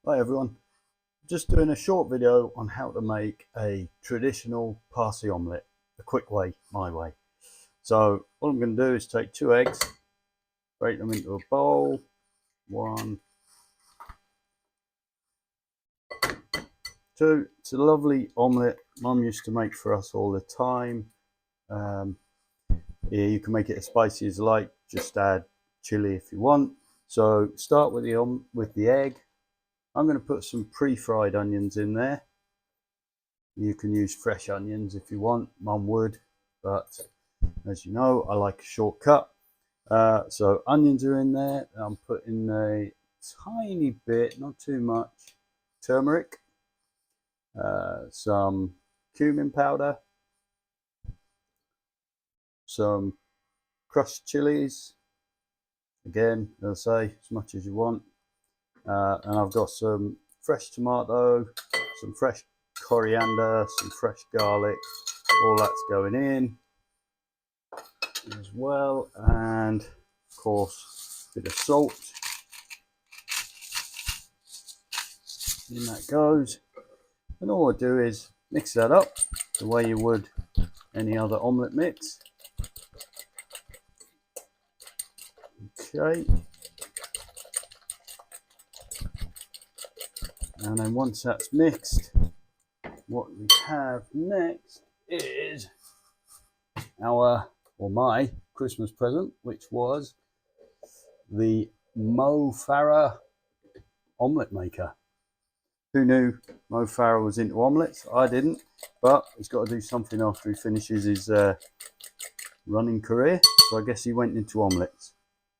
Hi everyone, just doing a short video on how to make a traditional Parsi omelette, the quick way, my way. So all I'm going to do is take 2 eggs, break them into a bowl, 1, 2. It's a lovely omelette Mum used to make for us all the time. Yeah, you can make it as spicy as you like, just add chili if you want. So start with the egg. I'm going to put some pre-fried onions in there. You can use fresh onions if you want, Mum would, but as you know, I like a shortcut. So onions are in there. I'm putting a tiny bit, not too much, turmeric, some cumin powder, some crushed chilies, again, as I say, as much as you want. And I've got some fresh tomato, some fresh coriander, some fresh garlic, all that's going in as well, and of course a bit of salt. In that goes, and all I do is mix that up the way you would any other omelette mix. Okay, and then once that's mixed, what we have next is our, or my, Christmas present, which was the Mo Farah Omelette Maker. Who knew Mo Farah was into omelettes? I didn't, but he's got to do something after he finishes his running career, so I guess he went into omelettes.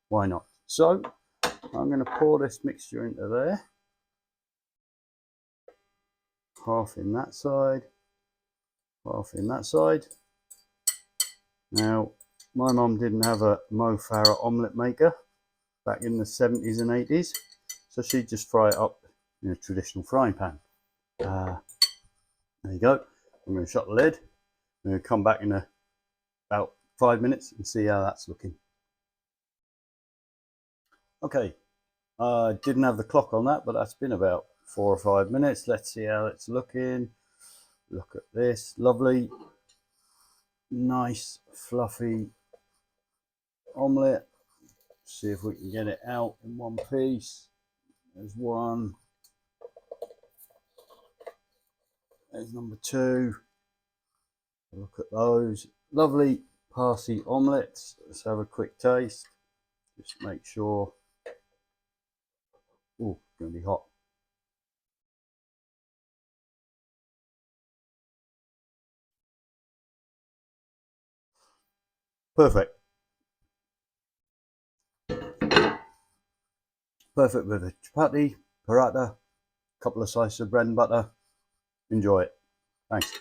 Why not? So I'm going to pour this mixture into there, half in that side, half in that side. Now, my mum didn't have a Mo Farah omelette maker back in the 70s and 80s, so she'd just fry it up in a traditional frying pan. There you go. I'm going to shut the lid. I'm going to come back in about 5 minutes and see how that's looking. Okay, I didn't have the clock on that, but that's been about 4 or 5 minutes. Let's see how it's looking. Look at this, lovely, nice, fluffy omelette. See if we can get it out in one piece. There's one. There's number 2. Look at those lovely Parsi omelettes. Let's have a quick taste. Just make sure. Oh, it's going to be hot. Perfect. Perfect with a chapati, paratha, couple of slices of bread and butter. Enjoy it. Thanks.